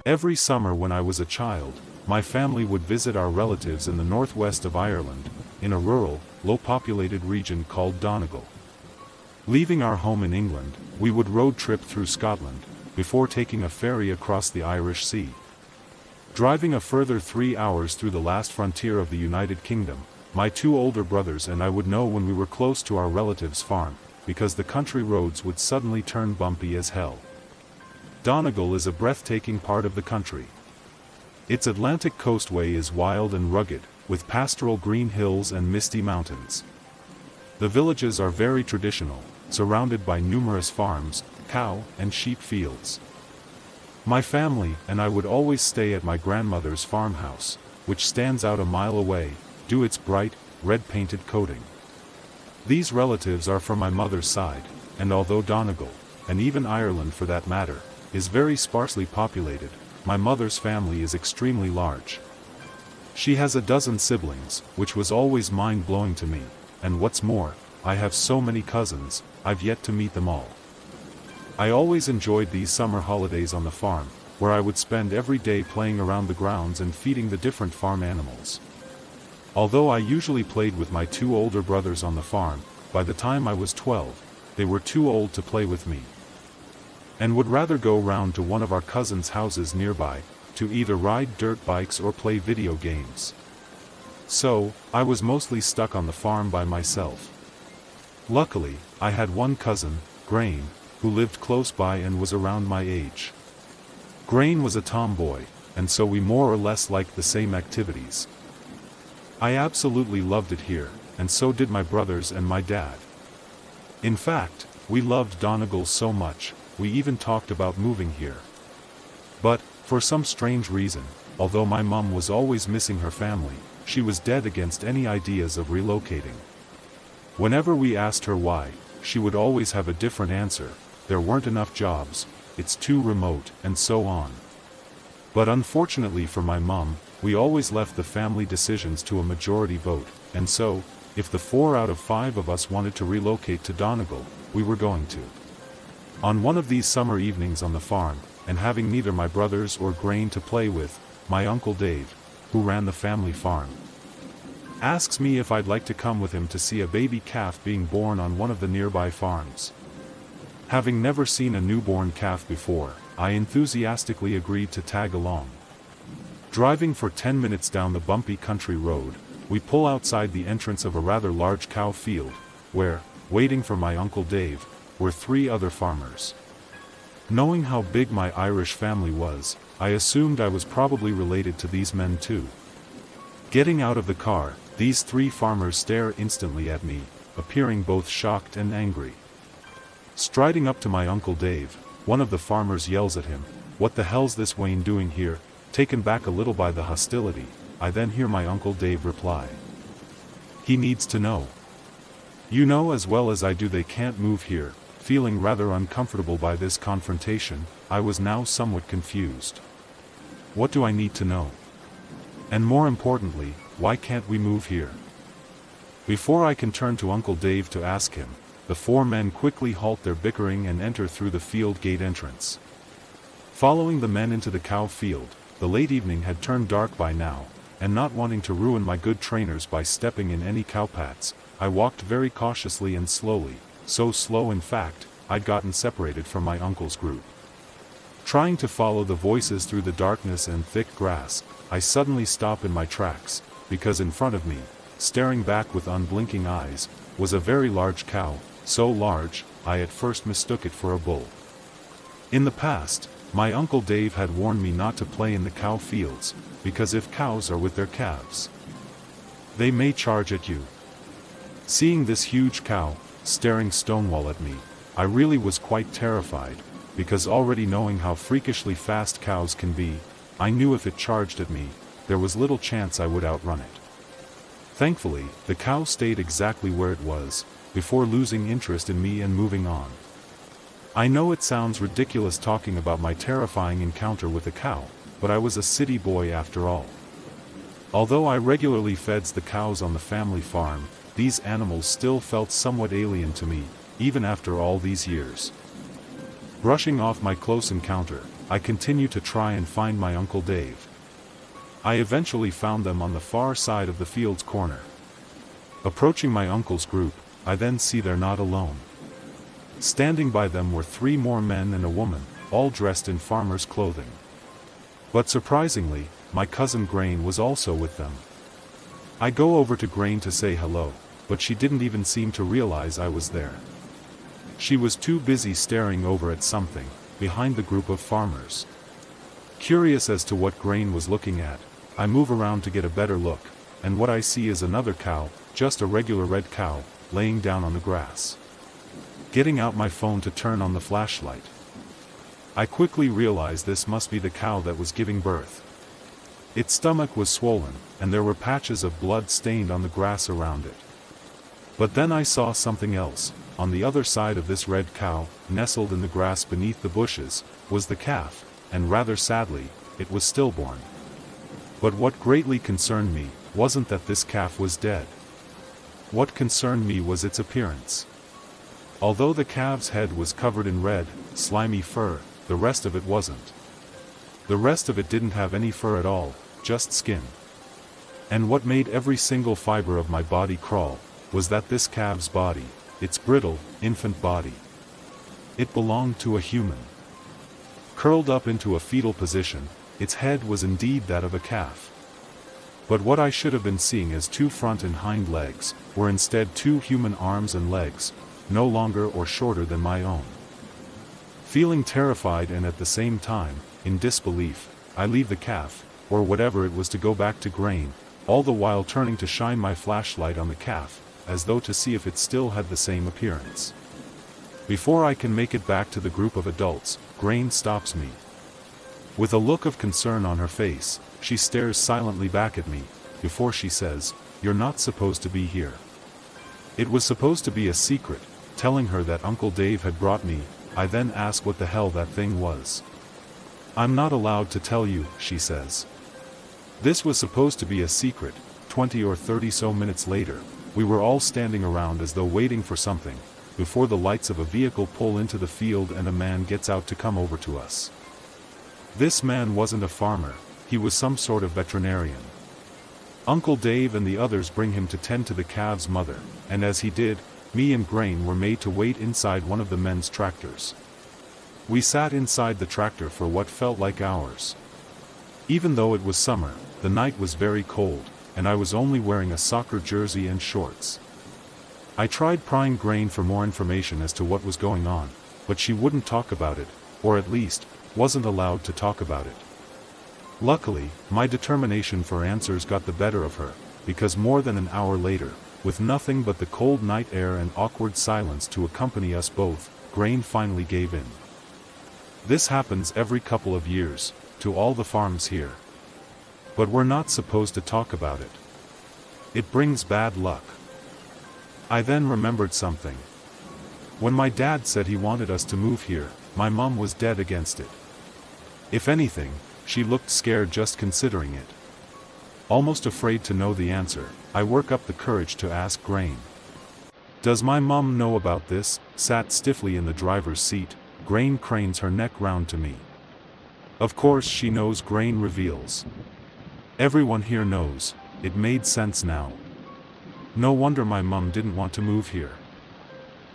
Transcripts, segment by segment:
Every summer when I was a child, my family would visit our relatives in the northwest of Ireland, in a rural, low-populated region called Donegal. Leaving our home in England, we would road trip through Scotland, before taking a ferry across the Irish Sea. Driving a further 3 hours through the last frontier of the United Kingdom, my 2 older brothers and I would know when we were close to our relative's farm, because the country roads would suddenly turn bumpy as hell. Donegal is a breathtaking part of the country. Its Atlantic coastway is wild and rugged, with pastoral green hills and misty mountains. The villages are very traditional, surrounded by numerous farms, cow and sheep fields. My family and I would always stay at my grandmother's farmhouse, which stands out a mile away, due to its bright, red-painted coating. These relatives are from my mother's side, and although Donegal, and even Ireland for that matter, is very sparsely populated, my mother's family is extremely large. She has a dozen siblings, which was always mind-blowing to me, and what's more, I have so many cousins, I've yet to meet them all. I always enjoyed these summer holidays on the farm, where I would spend every day playing around the grounds and feeding the different farm animals. Although I usually played with my 2 older brothers on the farm, by the time I was 12, they were too old to play with me, and would rather go round to one of our cousins' houses nearby, to either ride dirt bikes or play video games. So, I was mostly stuck on the farm by myself. Luckily, I had one cousin, Grain, who lived close by and was around my age. Grain was a tomboy, and so we more or less liked the same activities. I absolutely loved it here, and so did my brothers and my dad. In fact, we loved Donegal so much, we even talked about moving here. But, for some strange reason, although my mum was always missing her family, she was dead against any ideas of relocating. Whenever we asked her why, she would always have a different answer: there weren't enough jobs, it's too remote, and so on. But unfortunately for my mum, we always left the family decisions to a majority vote, and so, if the 4 out of 5 of us wanted to relocate to Donegal, we were going to. On one of these summer evenings on the farm, and having neither my brothers or Grain to play with, my Uncle Dave, who ran the family farm, asks me if I'd like to come with him to see a baby calf being born on one of the nearby farms. Having never seen a newborn calf before, I enthusiastically agreed to tag along. Driving for 10 minutes down the bumpy country road, we pull outside the entrance of a rather large cow field, where, waiting for my Uncle Dave, were 3 other farmers. Knowing how big my Irish family was, I assumed I was probably related to these men too. Getting out of the car, these 3 farmers stare instantly at me, appearing both shocked and angry. Striding up to my Uncle Dave, one of the farmers yells at him, "What the hell's this Wayne doing here?" Taken back a little by the hostility, I then hear my Uncle Dave reply, "He needs to know. You know as well as I do they can't move here." Feeling rather uncomfortable by this confrontation, I was now somewhat confused. What do I need to know? And more importantly, why can't we move here? Before I can turn to Uncle Dave to ask him, the 4 men quickly halt their bickering and enter through the field gate entrance. Following the men into the cow field, the late evening had turned dark by now, and not wanting to ruin my good trainers by stepping in any cowpats, I walked very cautiously and slowly, so slow in fact, I'd gotten separated from my uncle's group. Trying to follow the voices through the darkness and thick grass, I suddenly stop in my tracks, because in front of me, staring back with unblinking eyes, was a very large cow, so large, I at first mistook it for a bull. In the past, my Uncle Dave had warned me not to play in the cow fields, because if cows are with their calves, they may charge at you. Seeing this huge cow, staring stonewall at me, I really was quite terrified, because already knowing how freakishly fast cows can be, I knew if it charged at me, there was little chance I would outrun it. Thankfully, the cow stayed exactly where it was, before losing interest in me and moving on. I know it sounds ridiculous talking about my terrifying encounter with a cow, but I was a city boy after all. Although I regularly fed the cows on the family farm, these animals still felt somewhat alien to me, even after all these years. Brushing off my close encounter, I continue to try and find my Uncle Dave. I eventually found them on the far side of the field's corner. Approaching my uncle's group, I then see they're not alone. Standing by them were 3 more men and a woman, all dressed in farmers' clothing. But surprisingly, my cousin Grain was also with them. I go over to Grain to say hello, but she didn't even seem to realize I was there. She was too busy staring over at something, behind the group of farmers. Curious as to what Grain was looking at, I move around to get a better look, and what I see is another cow, just a regular red cow, laying down on the grass. Getting out my phone to turn on the flashlight, I quickly realize this must be the cow that was giving birth. Its stomach was swollen, and there were patches of blood stained on the grass around it. But then I saw something else. On the other side of this red cow, nestled in the grass beneath the bushes, was the calf, and rather sadly, it was stillborn. But what greatly concerned me wasn't that this calf was dead. What concerned me was its appearance. Although the calf's head was covered in red, slimy fur, the rest of it wasn't. The rest of it didn't have any fur at all, just skin. And what made every single fiber of my body crawl was that this calf's body, its brittle, infant body, it belonged to a human. Curled up into a fetal position, its head was indeed that of a calf. But what I should have been seeing as 2 front and hind legs, were instead 2 human arms and legs, no longer or shorter than my own. Feeling terrified and at the same time, in disbelief, I leave the calf, or whatever it was, to go back to Grain, all the while turning to shine my flashlight on the calf, as though to see if it still had the same appearance. Before I can make it back to the group of adults, Grain stops me. With a look of concern on her face, she stares silently back at me, before she says, "You're not supposed to be here." It was supposed to be a secret. Telling her that Uncle Dave had brought me, I then ask what the hell that thing was. "I'm not allowed to tell you," she says. This was supposed to be a secret. 20 or 30 so minutes later, we were all standing around as though waiting for something, before the lights of a vehicle pull into the field and a man gets out to come over to us. This man wasn't a farmer, he was some sort of veterinarian. Uncle Dave and the others bring him to tend to the calf's mother, and as he did, me and Grain were made to wait inside one of the men's tractors. We sat inside the tractor for what felt like hours. Even though it was summer, the night was very cold, and I was only wearing a soccer jersey and shorts. I tried prying Grain for more information as to what was going on, but she wouldn't talk about it, or at least, wasn't allowed to talk about it. Luckily, my determination for answers got the better of her, because more than an hour later, with nothing but the cold night air and awkward silence to accompany us both, Grain finally gave in. This happens every couple of years, to all the farms here. But we're not supposed to talk about it. It brings bad luck. I then remembered something. When my dad said he wanted us to move here, my mom was dead against it. If anything, she looked scared just considering it. Almost afraid to know the answer, I work up the courage to ask Grain. "Does my mom know about this?" Sat stiffly in the driver's seat, Grain cranes her neck round to me. "Of course she knows," Grain reveals. "Everyone here knows." It made sense now. No wonder my mom didn't want to move here.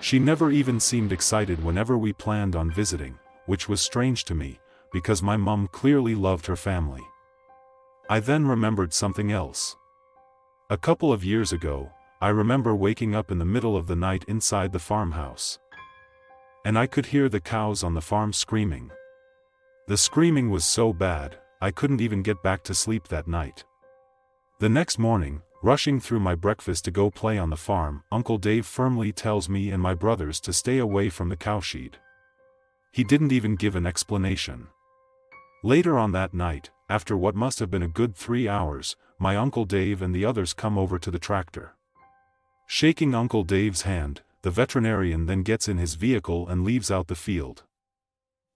She never even seemed excited whenever we planned on visiting, which was strange to me, because my mom clearly loved her family. I then remembered something else. A couple of years ago, I remember waking up in the middle of the night inside the farmhouse. And I could hear the cows on the farm screaming. The screaming was so bad, I couldn't even get back to sleep that night. The next morning, rushing through my breakfast to go play on the farm, Uncle Dave firmly tells me and my brothers to stay away from the cowshed. He didn't even give an explanation. Later on that night, after what must have been a good 3 hours, my Uncle Dave and the others come over to the tractor. Shaking Uncle Dave's hand, the veterinarian then gets in his vehicle and leaves out the field.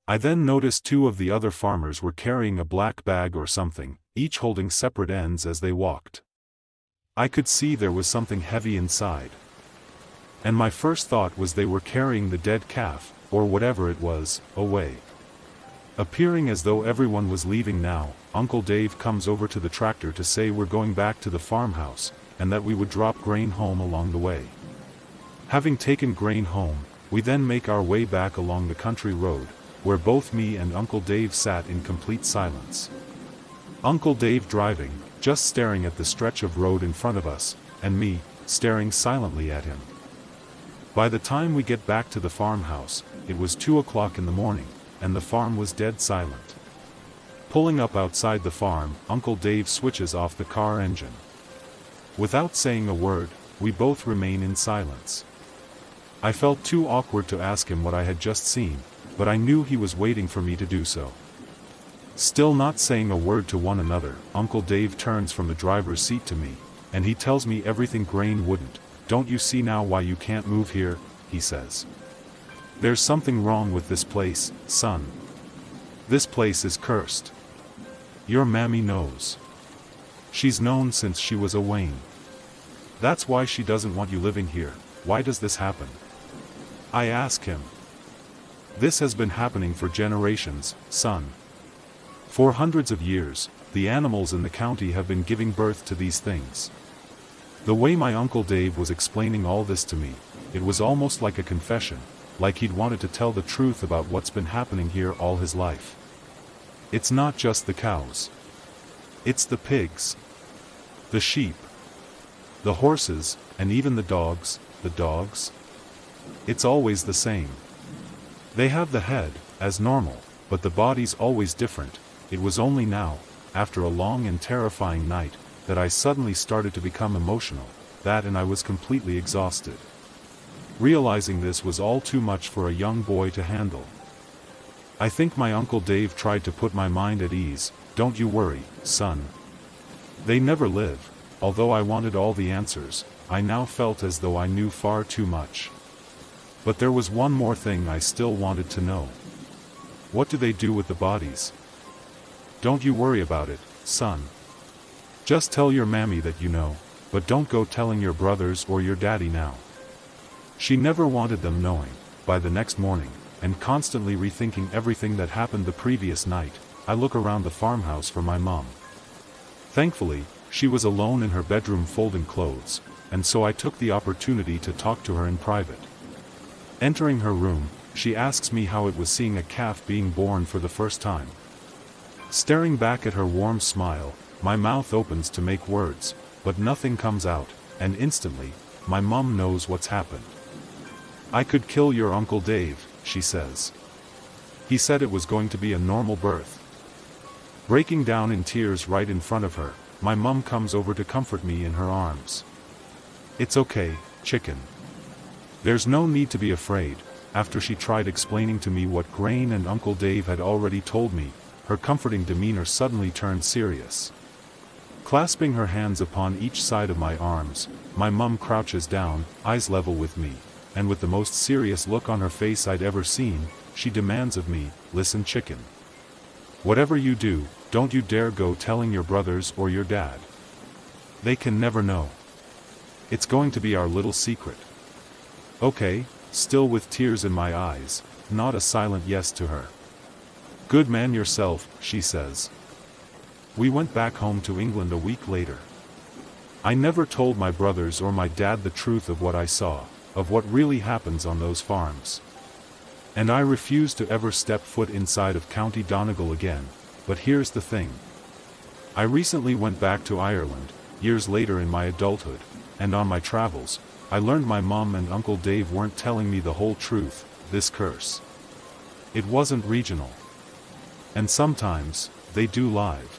I then noticed 2 of the other farmers were carrying a black bag or something, each holding separate ends as they walked. I could see there was something heavy inside. And my first thought was they were carrying the dead calf, or whatever it was, away. Appearing as though everyone was leaving now, Uncle Dave comes over to the tractor to say we're going back to the farmhouse, and that we would drop grain home along the way. Having taken grain home, we then make our way back along the country road, where both me and Uncle Dave sat in complete silence. Uncle Dave driving, just staring at the stretch of road in front of us, and me, staring silently at him. By the time we get back to the farmhouse, it was 2 o'clock in the morning, and the farm was dead silent. Pulling up outside the farm, Uncle Dave switches off the car engine. Without saying a word, we both remain in silence. I felt too awkward to ask him what I had just seen, but I knew he was waiting for me to do so. Still not saying a word to one another, Uncle Dave turns from the driver's seat to me, and he tells me everything grain wouldn't. "Don't you see now why you can't move here?" he says. "There's something wrong with this place, son. This place is cursed. Your mammy knows. She's known since she was a Wayne. That's why she doesn't want you living here. Why does this happen?" I ask him. "This has been happening for generations, son. For hundreds of years, the animals in the county have been giving birth to these things." The way my Uncle Dave was explaining all this to me, it was almost like a confession, like he'd wanted to tell the truth about what's been happening here all his life. It's not just the cows. It's the pigs, the sheep, the horses, and even the dogs. It's always the same. They have the head, as normal, but the body's always different. It was only now, after a long and terrifying night, that I suddenly started to become emotional, and I was completely exhausted. Realizing this was all too much for a young boy to handle. I think my Uncle Dave tried to put my mind at ease. "Don't you worry, son. They never live." Although I wanted all the answers, I now felt as though I knew far too much. But there was one more thing I still wanted to know. What do they do with the bodies? "Don't you worry about it, son. Just tell your mammy that you know, but don't go telling your brothers or your daddy now." She never wanted them knowing. By the next morning, and constantly rethinking everything that happened the previous night, I look around the farmhouse for my mom. Thankfully, she was alone in her bedroom folding clothes, and so I took the opportunity to talk to her in private. Entering her room, she asks me how it was seeing a calf being born for the first time. Staring back at her warm smile, my mouth opens to make words, but nothing comes out, and instantly, my mom knows what's happened. "I could kill your Uncle Dave," she says. "He said it was going to be a normal birth." Breaking down in tears right in front of her, my mom comes over to comfort me in her arms. "It's okay, chicken. There's no need to be afraid." After she tried explaining to me what Grain and Uncle Dave had already told me, her comforting demeanor suddenly turned serious. Clasping her hands upon each side of my arms, my mum crouches down, eyes level with me, and with the most serious look on her face I'd ever seen, she demands of me, "Listen, chicken. Whatever you do, don't you dare go telling your brothers or your dad. They can never know. It's going to be our little secret. Okay?" Still with tears in my eyes, not a silent yes to her. "Good man yourself," she says. We went back home to England a week later. I never told my brothers or my dad the truth of what I saw, of what really happens on those farms. And I refuse to ever step foot inside of County Donegal again. But here's the thing. I recently went back to Ireland, years later in my adulthood, and on my travels, I learned my mom and Uncle Dave weren't telling me the whole truth. This curse, it wasn't regional. And sometimes, they do live.